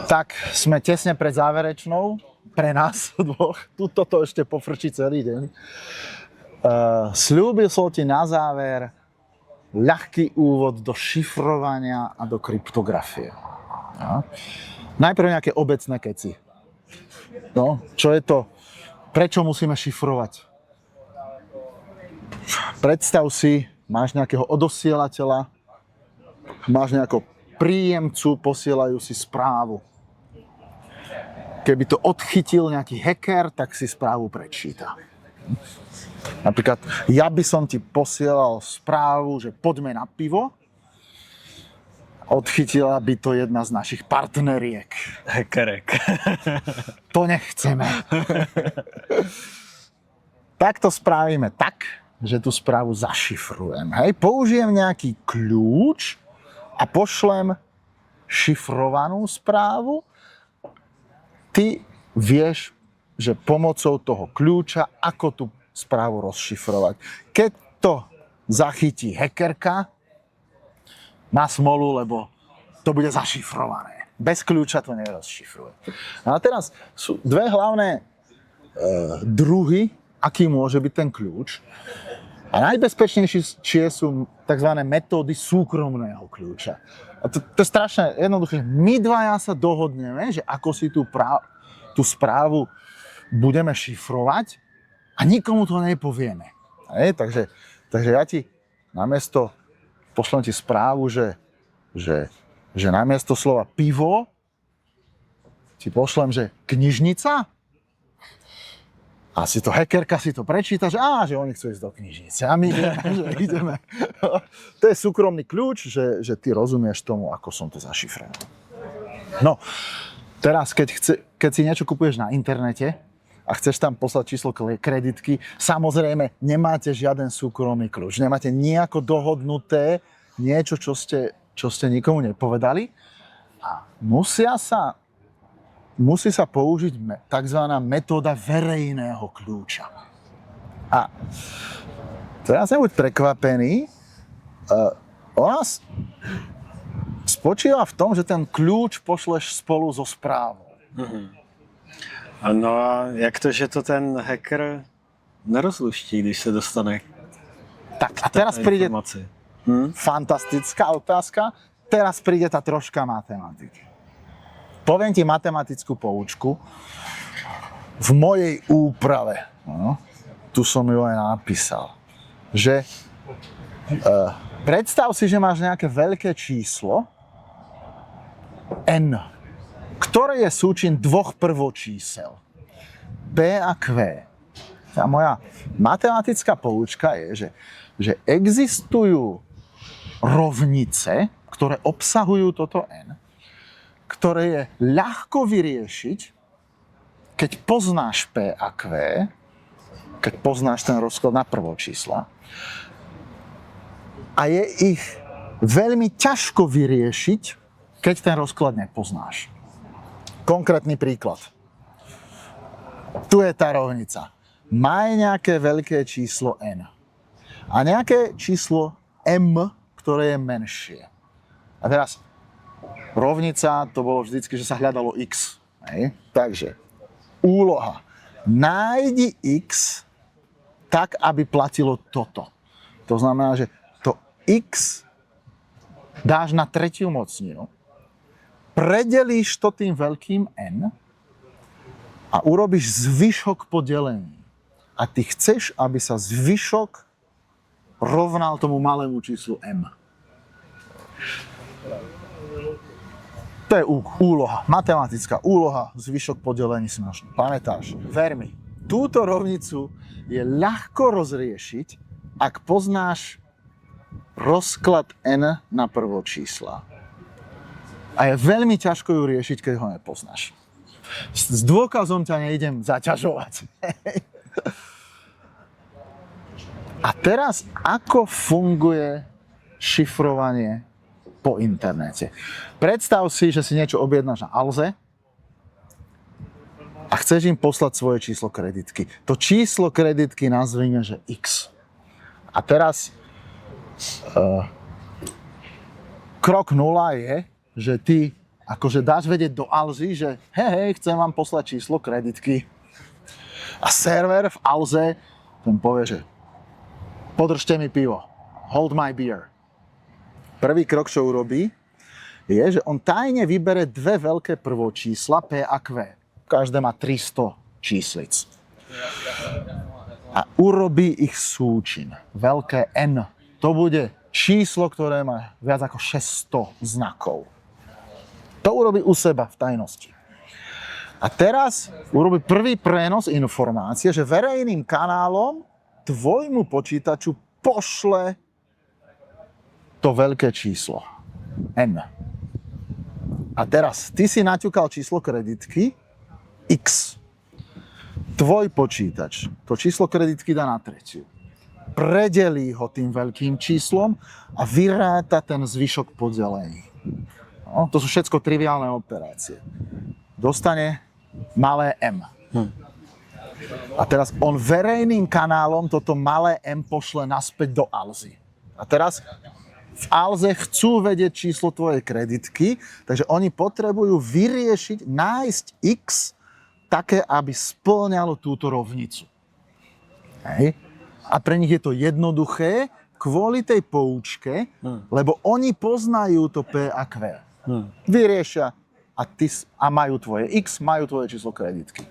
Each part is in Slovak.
Tak sme tesne pred záverečnou, pre nás dvoch. Tuto to ešte pofrčí celý deň. Sľúbil som ti na záver ľahký úvod do šifrovania a do kryptografie. No. Najprv nejaké obecné keci. No, čo je to? Prečo musíme šifrovať? Predstav si, máš nejakého odosielateľa, máš nejakého príjemcu, posielajú si správu. Keby to odchytil nejaký hacker, tak si správu prečíta. Napríklad, ja by som ti posielal správu, že poďme na pivo. Odchytila by to jedna z našich partneriek. Hackerek. To nechceme. Tak to spravíme tak, že tú správu zašifrujem. Hej? Použijem nejaký kľúč a pošlem šifrovanú správu. Ty vieš, že pomocou toho kľúča, ako tú správu rozšifrovať. Keď to zachytí hackerka, má smolu, lebo to bude zašifrované. Bez kľúča to nerozšifruje. A teraz sú dve hlavné druhy, aký môže byť ten kľúč. A najbezpečnejšie sú tzv. Metódy súkromného kľúča. A to je strašne jednoduché. My dvaja sa dohodneme, že ako si tú správu budeme šifrovať a nikomu to nepovieme. Takže ja ti namiesto pošlem ti správu, že namiesto slova pivo ti pošlem, že knižnica. A si to hackerka si to prečíta, že oni chcú ísť do knižnice. A my vieme, že ideme. To je súkromný kľúč, že ty rozumieš tomu, ako som to zašifroval. No, teraz keď si niečo kupuješ na internete a chceš tam poslať číslo kreditky, samozrejme nemáte žiaden súkromný kľúč. Nemáte nejako dohodnuté niečo, čo ste nikomu nepovedali. A musí sa použiť tzv. Metóda verejného kľúča. A teraz nebuď prekvapený, ona spočíva v tom, že ten kľúč pošleš spolu so správou. No a jak to, že to ten hacker nerozluští, když se dostane tak a teraz príde fantastická otázka, teraz príde tá troška matematiky. Poviem ti matematickú poučku v mojej úprave. No, tu som ju aj napísal. Že predstav si, že máš nejaké veľké číslo n, ktoré je súčin dvoch prvočísel p a q. A moja matematická poučka je, že existujú rovnice, ktoré obsahujú toto n, ktoré je ľahko vyriešiť, keď poznáš p a q, keď poznáš ten rozklad na prvočísla. A je ich veľmi ťažko vyriešiť, keď ten rozklad nepoznáš. Konkrétny príklad. Tu je tá rovnica. Má nejaké veľké číslo n a nejaké číslo m, ktoré je menšie. A teraz rovnica, to bolo vždycky, že sa hľadalo x. Hej? Takže úloha. Nájdi x tak, aby platilo toto. To znamená, že to x dáš na tretiu mocninu, predelíš to tým veľkým n a urobíš zvyšok po delení. A ty chceš, aby sa zvyšok rovnal tomu malému číslu m. To je úloha, matematická úloha, zvyšok po delení si našli. Pamätáš? Ver mi, túto rovnicu je ľahko rozriešiť, ak poznáš rozklad n na prvočísla. A je veľmi ťažko ju riešiť, keď ho nepoznáš. S dôkazom ťa neidem zaťažovať. A teraz, ako funguje šifrovanie po internete? Predstav si, že si niečo objednáš na Alze a chceš im poslať svoje číslo kreditky. To číslo kreditky nazvime, že X. A teraz krok 0 je, že ty akože dáš vedieť do Alzy, že hej, chcem vám poslať číslo kreditky. A server v Alze ten povie, že podržte mi pivo, hold my beer. Prvý krok, čo urobí, je, že on tajne vybere dve veľké prvočísla P a Q. Každé má 300 číslic. A urobí ich súčin. Veľké N. To bude číslo, ktoré má viac ako 600 znakov. To urobí u seba v tajnosti. A teraz urobí prvý prenos informácie, že verejným kanálom tvojmu počítaču pošle to veľké číslo. N. A teraz, ty si naťukal číslo kreditky X. Tvoj počítač to číslo kreditky dá na tretiu. Predelí ho tým veľkým číslom a vyráta ten zvyšok poddelení. No, to sú všetko triviálne operácie. Dostane malé M. A teraz on verejným kanálom toto malé M pošle naspäť do Alzy. A teraz v Alze chcú vedieť číslo tvojej kreditky, takže oni potrebujú vyriešiť, nájsť X také, aby spĺňalo túto rovnicu. Hej. A pre nich je to jednoduché kvôli tej poučke, lebo oni poznajú to P a Q. Vyriešia a majú tvoje X, majú tvoje číslo kreditky.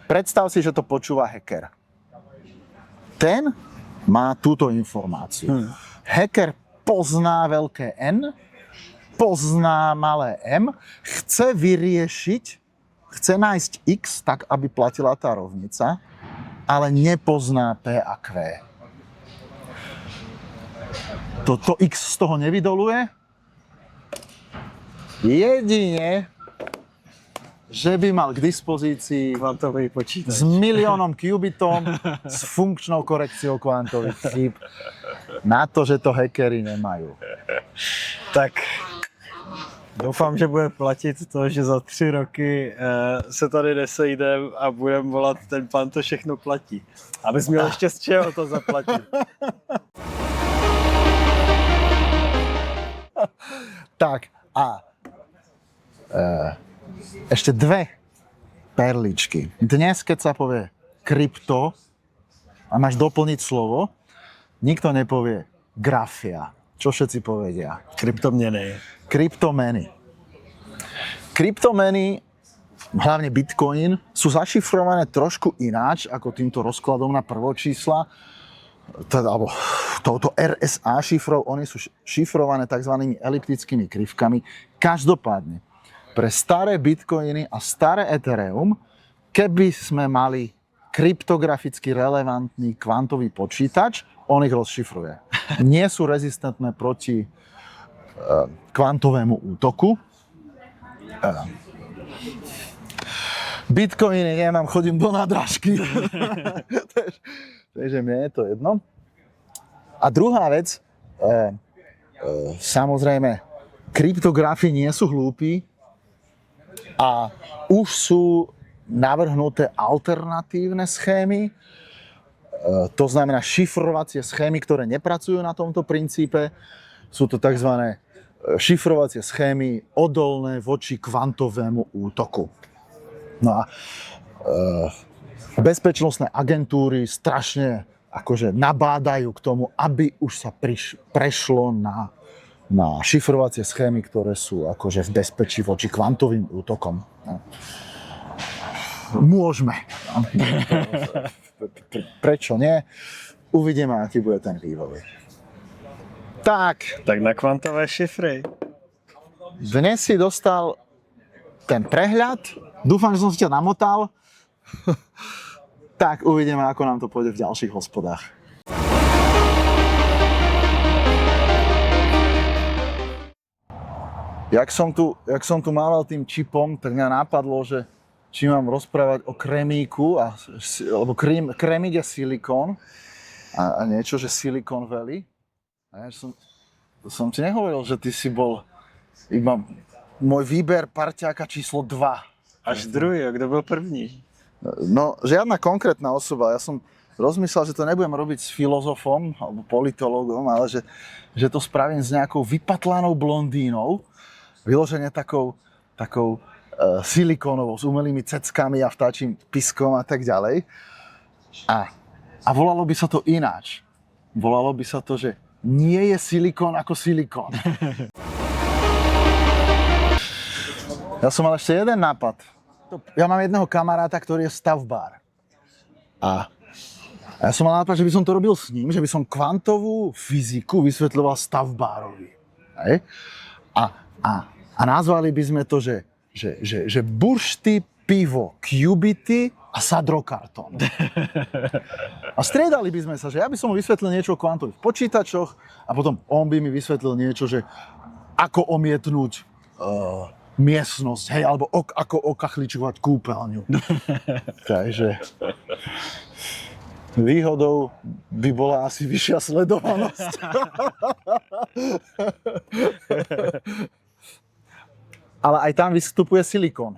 Predstav si, že to počúva hacker. Ten má túto informáciu. Hacker pozná veľké N, pozná malé M, chce vyriešiť, chce nájsť X tak, aby platila tá rovnica, ale nepozná P a Q. To X z toho nevydoluje? Jedine, že by mal k dispozícii Kvantový počítač. s miliónom kubitom, s funkčnou korekciou kvantových chýb. Na to, že to hackeri nemajú. Tak doufám, že bude platit to, že za 3 roky se tady nesejdem a budeme volat, ten pan to všechno platí. Abys měl ještě z čeho to zaplatit. Tak a ešte dve perličky. Dnes, keď sa povie krypto a máš doplniť slovo, nikto nepovie grafia. Čo všetci povedia? Kryptoměny. Kryptomeny. Kryptomeny, hlavne Bitcoin, sú zašifrované trošku ináč ako týmto rozkladom na prvočísla, alebo touto RSA šifrou. Oni sú šifrované tzv. Eliptickými krivkami. Každopádne, pre staré Bitcoiny a staré Ethereum, keby sme mali kryptograficky relevantný kvantový počítač, on ich rozšifruje. Nie sú rezistentné proti kvantovému útoku. Bitcoiny nemám, chodím do nadrážky. Takže mne je to jedno. A druhá vec, samozrejme, kryptografi nie sú hlúpi a už sú navrhnuté alternatívne schémy, to znamená šifrovacie schémy, ktoré nepracujú na tomto princípe. Sú to tzv. Šifrovacie schémy odolné voči kvantovému útoku. No a bezpečnostné agentúry strašne akože nabádajú k tomu, aby už sa prešlo na šifrovacie schémy, ktoré sú akože v bezpečí voči kvantovým útokom. Môžeme. Prečo nie? Uvidíme, aký bude ten vývoj. Tak na kvantové šifry. dnes si dostal ten prehľad. Dúfam, že som si ťa namotal. Tak uvidíme, ako nám to pôjde v ďalších hospodách. Jak som tu mával tým čipom, tak mňa napadlo, že či mám rozprávať o kremíku, alebo kremík je silikón a niečo, že Silicon Valley. A ja som ti nehovoril, že ty si bol iba môj výber parťáka číslo 2. Až druhý, a kto byl první? No, žiadna konkrétna osoba. Ja som rozmyslel, že to nebudem robiť s filozofom alebo politologom, ale že to spravím s nejakou vypatlanou blondínou, vyložene takou takou silikónovou, s umelými ceckami a vtáčim piskom a tak ďalej. A volalo by sa to ináč. Volalo by sa to, že nie je silikón ako silikón. Ja som mal ešte jeden nápad. Ja mám jedného kamaráta, ktorý je stavbár. A ja som mal nápad, že by som to robil s ním, že by som kvantovú fyziku vysvetľoval stavbárovi. Hej? A nazvali by sme to, že buršty, pivo, qubity a sadrokartón. A striedali by sme sa, že ja by som mu vysvetlil niečo o kvantových počítačoch a potom on by mi vysvetlil niečo, že ako omietnúť miestnosť, hej, alebo ako okachličovať kúpeľňu. Takže výhodou by bola asi vyššia sledovanosť. Ale aj tam vystupuje silikón.